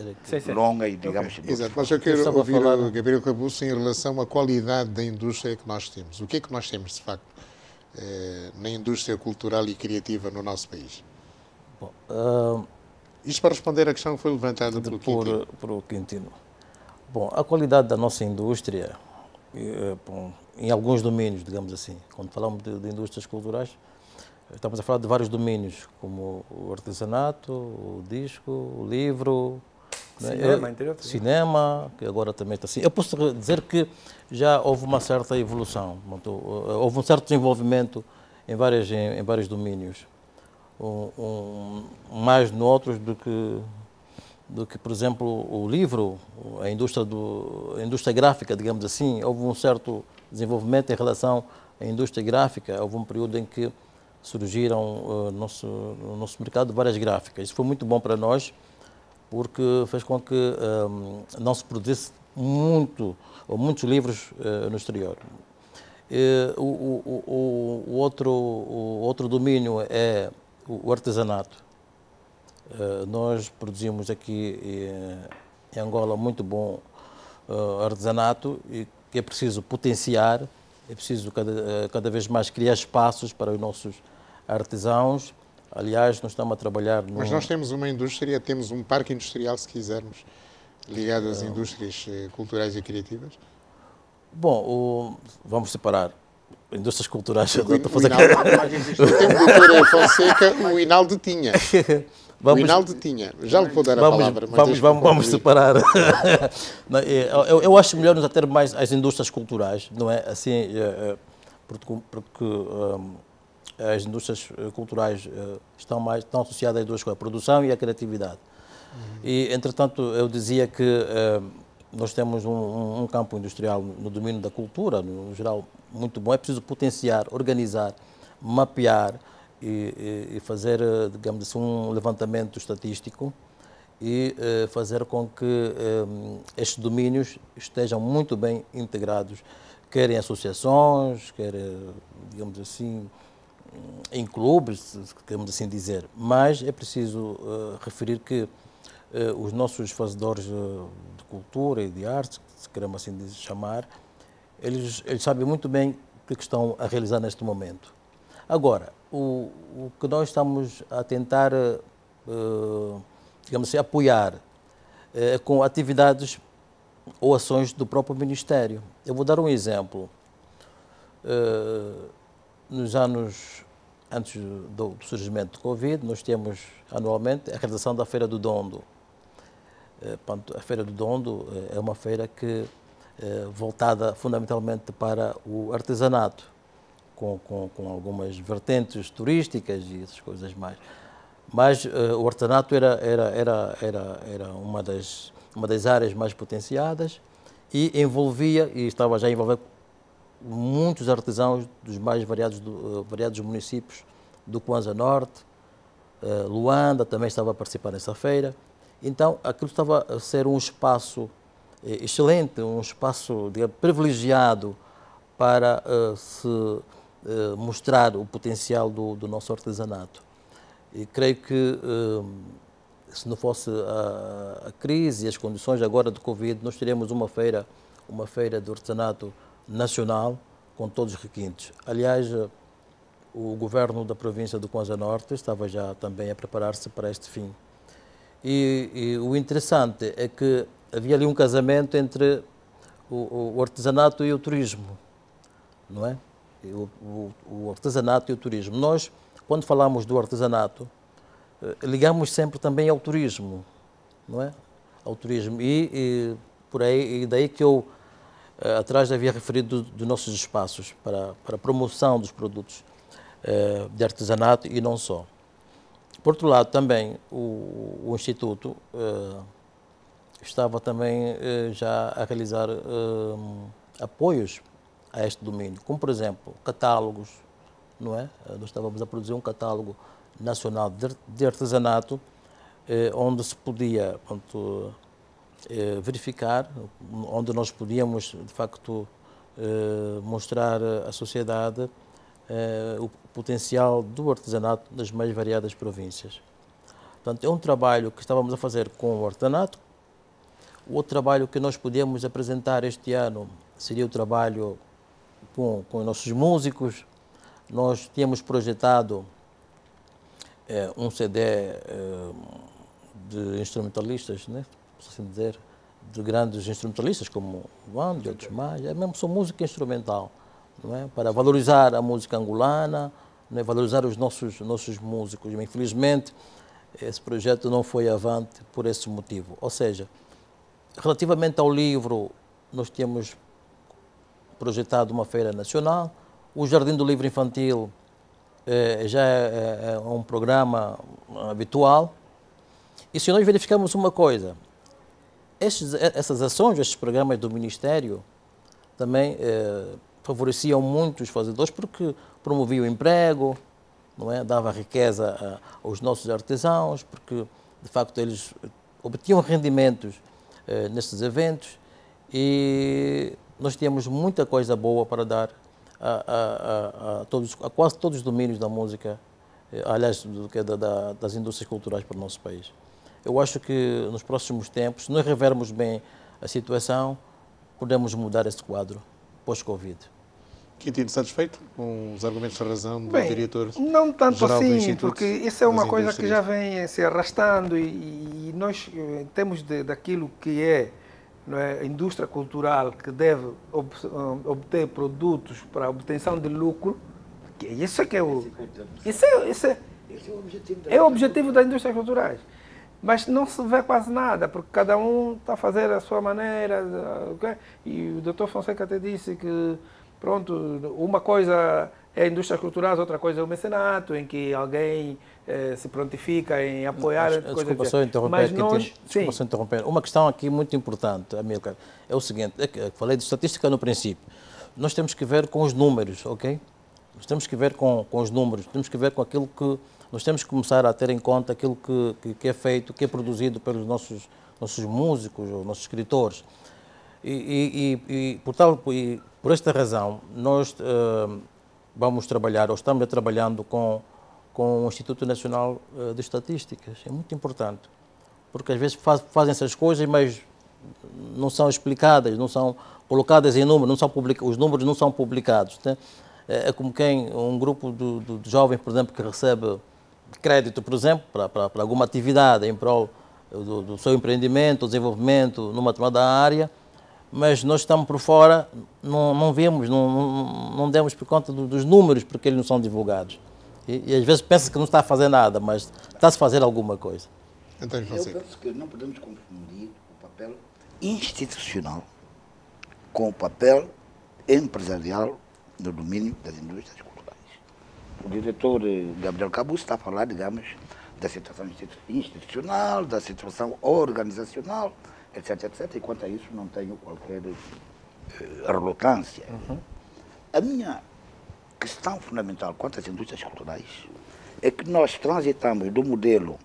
longa e, digamos... Exato, mas eu quero ouvir o Gabriel Cabuço em relação à qualidade da indústria que nós temos. O que é que nós temos, de facto, na indústria cultural e criativa no nosso país? Bom, isto para responder à questão que foi levantada por Quintino. Bom, a qualidade da nossa indústria, em alguns domínios, digamos assim, quando falamos de indústrias culturais, estamos a falar de vários domínios, como o artesanato, o disco, o livro, cinema, que agora também está assim. Eu posso dizer que já houve uma certa evolução, houve um certo desenvolvimento em vários domínios, mais noutros do que, por exemplo, o livro, a indústria gráfica, digamos assim. Houve um certo desenvolvimento em relação à indústria gráfica. Houve um período em que surgiram no nosso mercado várias gráficas. Isso foi muito bom para nós, porque fez com que não se produzisse muitos livros no exterior. O outro domínio é o artesanato. Nós produzimos aqui em Angola muito bom artesanato e que é preciso potenciar, é preciso cada vez mais criar espaços para os nossos artesãos. Aliás, nós estamos a trabalhar... Mas nós temos uma indústria, temos um parque industrial, se quisermos, ligado às indústrias culturais e criativas? Bom, vamos separar. Indústrias culturais... O tempo do Fonseca, o Hinaldo tinha. O Hinaldo tinha. Já lhe vou dar a palavra. Vamos separar. Eu acho melhor nos ater mais às indústrias culturais, não é? Assim, porque as indústrias culturais estão associadas às duas coisas, a produção e a criatividade. E, entretanto, eu dizia que nós temos um campo industrial no domínio da cultura, no geral, muito bom. É preciso potenciar, organizar, mapear e fazer, digamos assim, um levantamento estatístico e fazer com que estes domínios estejam muito bem integrados, quer em associações, quer, digamos assim, em clubes, queremos assim dizer. Mas é preciso referir que os nossos fazedores de cultura e de arte, se queremos assim chamar, eles sabem muito bem o que estão a realizar neste momento. Agora, o que nós estamos a tentar, digamos assim, apoiar com atividades ou ações do próprio Ministério. Eu vou dar um exemplo. Nos anos antes do surgimento do Covid, nós temos anualmente a realização da Feira do Dondo. A Feira do Dondo é uma feira que voltada fundamentalmente para o artesanato, com algumas vertentes turísticas e essas coisas mais. Mas o artesanato era uma das áreas mais potenciadas e envolvia, e estava já a envolver muitos artesãos dos mais variados municípios do Kwanza Norte, Luanda também estava a participar nessa feira. Então, aquilo estava a ser um espaço excelente, um espaço, digamos, privilegiado para se mostrar o potencial do nosso artesanato. E creio que, se não fosse a crise e as condições agora de Covid, nós teríamos uma feira do artesanato nacional com todos os requintes. Aliás, o governo da província do Kwanza Norte estava já também a preparar-se para este fim. E o interessante é que havia ali um casamento entre o artesanato e o turismo, não é? O artesanato e o turismo. Nós, quando falamos do artesanato, ligamos sempre também ao turismo, não é? Ao turismo. E por aí, e daí que eu atrás havia referido dos nossos espaços para a promoção dos produtos de artesanato e não só. Por outro lado, também o Instituto estava também já a realizar apoios a este domínio, como, por exemplo, catálogos, não é? Nós estávamos a produzir um catálogo nacional de artesanato, onde se podia, portanto, verificar, onde nós podíamos, de facto, mostrar à sociedade o potencial do artesanato nas mais variadas províncias. Portanto, é um trabalho que estávamos a fazer com o artesanato. O outro trabalho que nós podíamos apresentar este ano seria o trabalho com os nossos músicos. Nós tínhamos projetado um CD de instrumentalistas, né? Assim dizer, de grandes instrumentalistas como o Wanda e outros mais. É mesmo, são música instrumental, não é? Para valorizar a música angolana, não é? Valorizar os nossos músicos. Mas, infelizmente, esse projeto não foi avante por esse motivo. Ou seja, relativamente ao livro, nós tínhamos projetado uma feira nacional. O Jardim do Livro Infantil já é um programa habitual. E se nós verificarmos uma coisa, essas ações, estes programas do Ministério, também favoreciam muito os fazedores porque promoviam o emprego, não é? Dava riqueza aos nossos artesãos, porque, de facto, eles obtinham rendimentos nestes eventos e nós tínhamos muita coisa boa para dar a quase todos os domínios da música, aliás, das indústrias culturais para o nosso país. Eu acho que nos próximos tempos, se nós revermos bem a situação, podemos mudar esse quadro pós-Covid. Quintino, satisfeito com os argumentos de razão do Bem, diretor? Não tanto Geral do assim, Instituto porque isso é uma das coisa que Indústrias. já vem se arrastando e nós, em termos daquilo que é, não é, a indústria cultural que deve obter produtos para obtenção de lucro, que isso é que é o... Isso é o objetivo das indústrias culturais. Mas não se vê quase nada, porque cada um está a fazer a sua maneira. Okay? E o Dr. Fonseca até disse que, pronto, uma coisa é a indústria cultural, outra coisa é o mecenato, em que alguém se prontifica em apoiar... Desculpa só interromper. Uma questão aqui muito importante, Amílcar, é o seguinte, falei de estatística no princípio. Nós temos que ver com os números, ok? Nós temos que ver com os números, temos que ver com aquilo que... Nós temos que começar a ter em conta aquilo que é feito, que é produzido pelos nossos músicos, ou nossos escritores. Por esta razão, nós vamos trabalhar, ou estamos trabalhando com o Instituto Nacional de Estatísticas. É muito importante, porque às vezes fazem essas coisas, mas não são explicadas, não são colocadas em números, os números não são publicados. Né? É como um grupo de jovens, por exemplo, que recebe crédito, por exemplo, para alguma atividade em prol do seu empreendimento, desenvolvimento numa determinada área, mas nós estamos por fora, não vemos, não demos por conta dos números, porque eles não são divulgados. E às vezes pensa que não está a fazer nada, mas está-se a fazer alguma coisa. Eu penso que não podemos confundir o papel institucional com o papel empresarial no domínio das indústrias culturais. O diretor Gabriel Cabus está a falar, digamos, da situação institucional, da situação organizacional, etc, etc. E quanto a isso não tenho qualquer relutância. A minha questão fundamental quanto às indústrias culturais é que nós transitamos do modelo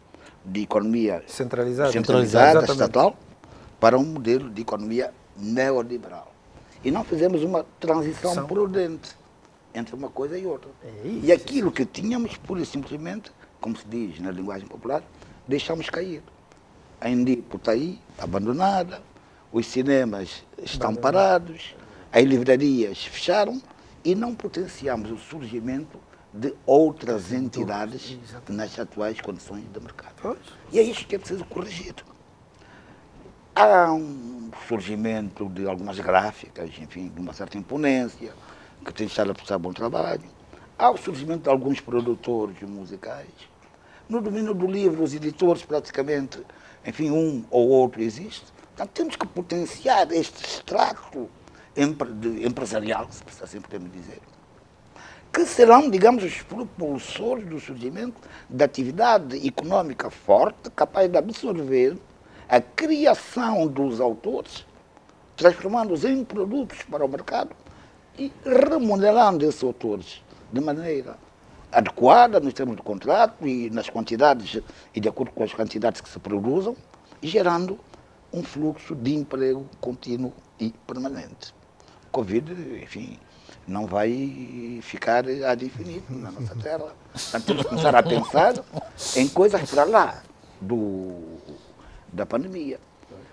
de economia centralizada estatal, para um modelo de economia neoliberal. E não fizemos uma transição prudente entre uma coisa e outra. E aquilo que tínhamos, pura e simplesmente, como se diz na linguagem popular, deixamos cair. A Indipo está aí, abandonada, os cinemas estão parados, as livrarias fecharam e não potenciamos o surgimento de outras entidades nas atuais condições de mercado. E é isso que é preciso corrigir. Há um surgimento de algumas gráficas, enfim, de uma certa imponência, que tem estado a prestar bom trabalho. Há o surgimento de alguns produtores musicais. No domínio do livro, os editores praticamente, enfim, um ou outro existe. Portanto, temos que potenciar este extrato empresarial, se assim podemos dizer, que serão, digamos, os propulsores do surgimento da atividade econômica forte, capaz de absorver a criação dos autores, transformando-os em produtos para o mercado e remunerando esses autores de maneira adequada nos termos do contrato e nas quantidades e de acordo com as quantidades que se produzam, e gerando um fluxo de emprego contínuo e permanente. O Covid, enfim, não vai ficar ad infinito na nossa terra. Portanto, temos que começar a pensar em coisas para lá da pandemia.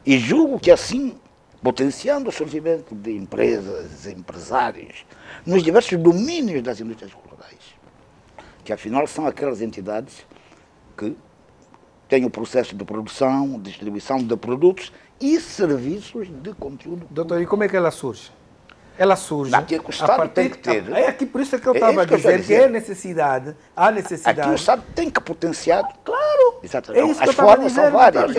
E julgo que assim, potenciando o surgimento de empresas, empresários, nos diversos domínios das indústrias culturais, que afinal são aquelas entidades que têm o processo de produção, distribuição de produtos e serviços de conteúdo. Doutor, e como é que ela surge? Ela surge. Aqui o Estado tem que ter. É aqui por isso que eu estava a dizer que há necessidade. Aqui o Estado tem que potenciar. Claro! Exatamente. É isso As que eu formas são várias.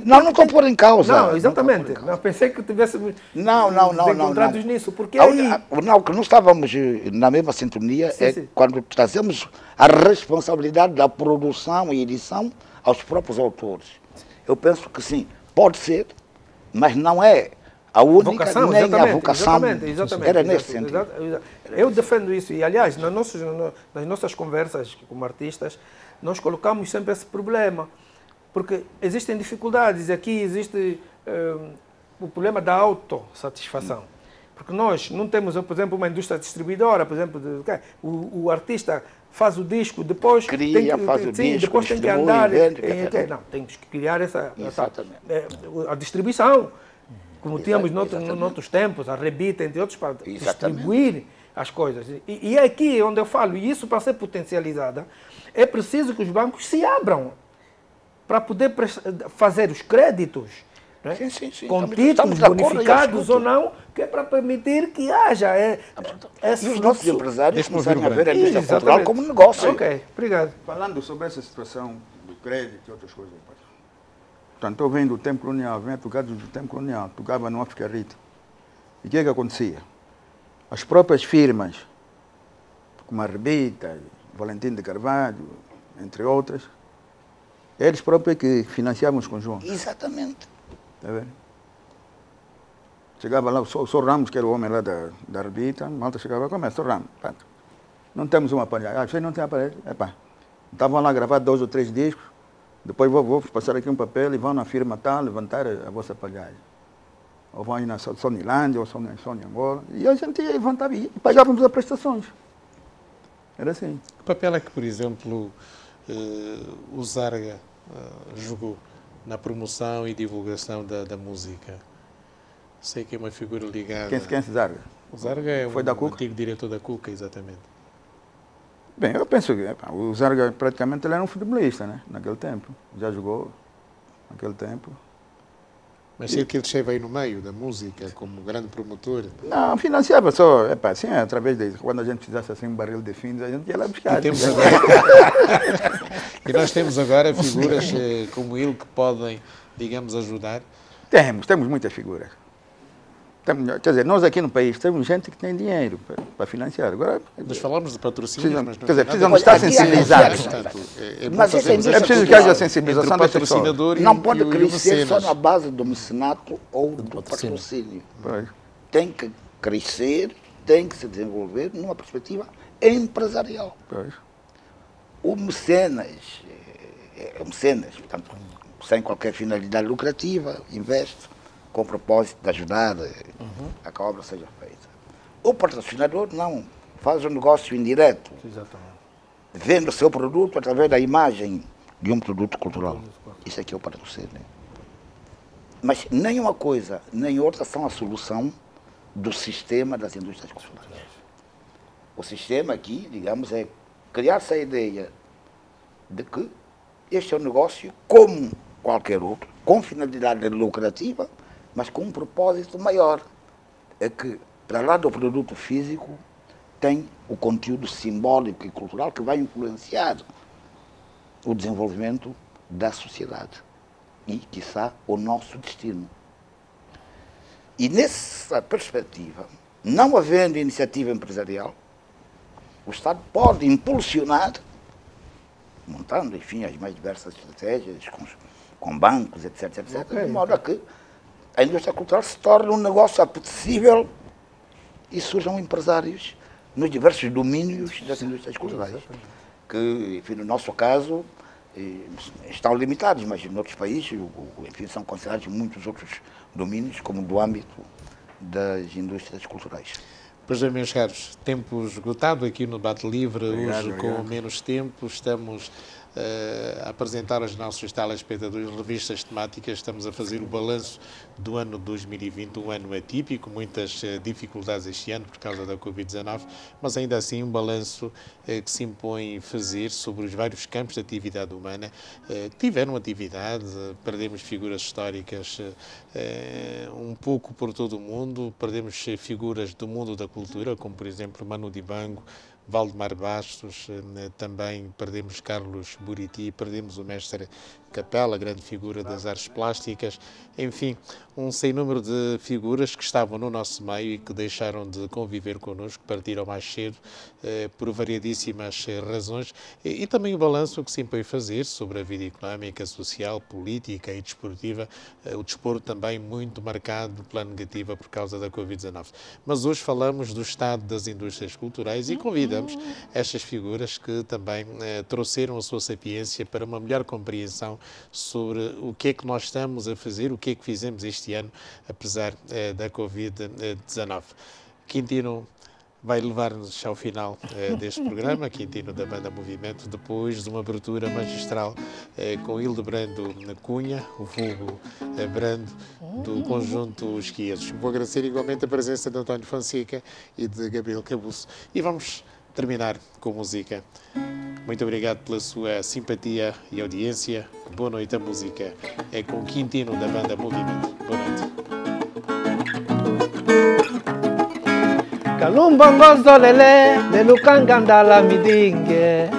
Não estou por em causa. Não, exatamente. Não pensei que tivéssemos encontrados nisso. Porque Não, que não estávamos na mesma sintonia quando trazemos a responsabilidade da produção e edição aos próprios autores. Eu penso que sim, pode ser, mas não é a única, vocação, nem exatamente, a vocação. exatamente, Era nesse sentido. Eu defendo isso e, aliás, nas nossas conversas como artistas, nós colocamos sempre esse problema, porque existem dificuldades, aqui existe o problema da autossatisfação, porque nós não temos, por exemplo, uma indústria distribuidora, por exemplo, o artista faz o disco, depois depois tem que andar, não, temos que criar a distribuição, como tínhamos noutros tempos, a Rebita, entre outros, para distribuir as coisas. E é aqui onde eu falo, e isso para ser potencializada, é preciso que os bancos se abram para poder fazer os créditos, né? Com títulos bonificados ou não, que é para permitir que haja e os nossos empresários começarem a ver a indústria cultural como negócio. Ok, obrigado. Falando sobre essa situação do crédito e outras coisas, portanto, eu venho do tempo colonial, venho tocado do tempo colonial, tocava no África Rita. E o que é que acontecia? As próprias firmas, como a Rebita, Valentim de Carvalho, entre outras, eles próprios que financiavam os conjuntos. Exatamente. Está vendo? Chegava lá, o Sr. Ramos, que era o homem lá da Rebita, a malta chegava, como é, Sr. Ramos? Pronto. Não temos uma aparelho. Vocês não têm aparelho? Estavam lá a gravar 2 ou 3 discos, depois vou passar aqui um papel e vão na firma tal levantar a vossa palhagem. Ou vão aí na Sonilândia, ou Sony Angola. E a gente ia levantava e pagávamos as prestações. Era assim. Que papel é que, por exemplo, o Zarga jogou na promoção e divulgação da música? Sei que é uma figura ligada... Quem é esse Zarga? O Zarga é Foi da Cuca? Antigo diretor da Cuca, exatamente. Bem, eu penso que o Zarga praticamente ele era um futebolista, né? Naquele tempo. Já jogou naquele tempo. Mas sei que ele esteve aí no meio da música, como grande promotor. Não, financiava só, assim, através de... Quando a gente fizesse assim um barril de fins, a gente ia lá buscar. E nós temos agora figuras como ele que podem, digamos, ajudar? Temos muitas figuras. Quer dizer, nós aqui no país temos gente que tem dinheiro para financiar. Agora, nós falamos de patrocínios, mas não precisam estar sensibilizados. É preciso que haja sensibilização das pessoas. Não pode crescer só na base do mecenato ou do patrocínio. Tem que crescer, tem que se desenvolver numa perspectiva empresarial. O mecenas, portanto, sem qualquer finalidade lucrativa, investe com o propósito de ajudar a que a obra seja feita. O patrocinador não, faz um negócio indireto. Exatamente. Vende o seu produto através da imagem de um produto cultural. Isso aqui é o patrocínio. Mas nem uma coisa, nem outra são a solução do sistema das indústrias culturais. O sistema aqui, digamos, é criar-se a ideia de que este é um negócio como qualquer outro, com finalidade lucrativa, mas com um propósito maior. É que, para lá do produto físico, tem o conteúdo simbólico e cultural que vai influenciar o desenvolvimento da sociedade e, quiçá, o nosso destino. E nessa perspectiva, não havendo iniciativa empresarial, o Estado pode impulsionar, montando, enfim, as mais diversas estratégias, com bancos, etc, de modo a que a indústria cultural se torne um negócio apetecível e surjam empresários nos diversos domínios das indústrias culturais, que, enfim, no nosso caso, estão limitados, mas em outros países, enfim, são considerados muitos outros domínios, como do âmbito das indústrias culturais. Pois bem, meus caros, tempo esgotado aqui no Debate Livre. Hoje, com menos tempo, estamos a apresentar aos nossos telespectadores revistas temáticas. Estamos a fazer o balanço do ano 2020, um ano atípico, muitas dificuldades este ano por causa da Covid-19, mas ainda assim um balanço que se impõe fazer sobre os vários campos de atividade humana que tiveram atividade. Perdemos figuras históricas um pouco por todo o mundo, perdemos figuras do mundo da cultura, como por exemplo Manu Dibango, Valdemar Bastos, também perdemos Carlos Buriti, perdemos o mestre Capela, grande figura das artes plásticas, enfim, um sem número de figuras que estavam no nosso meio e que deixaram de conviver connosco, partiram mais cedo por variadíssimas razões, e também o balanço que se impõe fazer sobre a vida económica, social, política e desportiva, o desporto também muito marcado pela negativa por causa da Covid-19. Mas hoje falamos do estado das indústrias culturais e convidamos estas figuras que também trouxeram a sua sapiência para uma melhor compreensão sobre o que é que nós estamos a fazer, o que é que fizemos este ano, apesar da Covid-19. Quintino vai levar-nos ao final deste programa, Quintino da Banda Movimento, depois de uma abertura magistral com Hildebrando Cunha, o vulgo Brando, do conjunto Os Quietos. Vou agradecer igualmente a presença de António Fonseca e de Gabriel Cabuço. E vamos terminar com música. Muito obrigado pela sua simpatia e audiência. Boa noite, a música é com Quintino da Banda Movimento. Boa noite. Kalumbanga zolele, lelukanganda la midinge.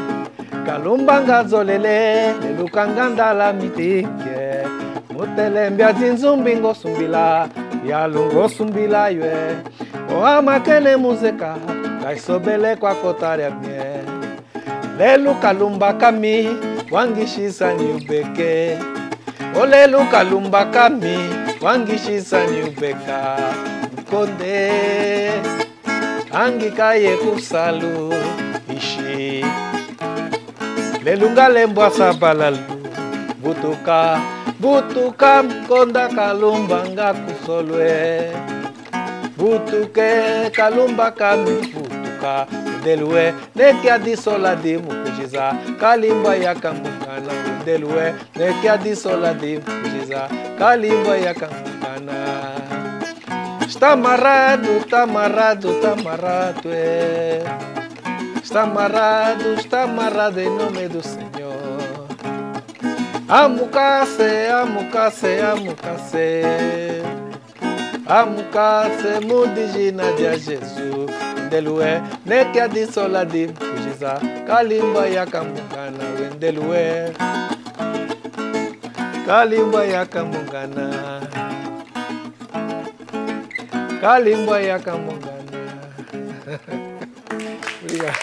Kalumbanga zolele, lelukanganda la midinge. Mutelembia zinzumbingo sumbila, yalungo sumbila yue. Oama kene muzeka, kaisobele kwa kotaria mie. Lelu kalumba kami, wangishisa ni ubeke. Olelu kalumba kami, wangishisa ni ubeka. Mkonde. Angika ye kusalu ishi lelunga lembwa sabalalu butuka mkonda kalumbanga kusolwe butuke kalumba kami butuka delwe nekia disola di mukujiza kalimba ya kambukana delwe nekia disola di mukujiza kalimba ya kambukana. Está amarrado, está amarrado, está amarrado, é. Está amarrado em nome do Senhor. Amucase, amucase, amucase. Amucase, mudigina de Jesus. Wendelué, nekia di sola di kujiza. Kalimba ya kambungana, wendelué. Kalimba ya kambungana. Kalimba ya Kamungana. Obrigado.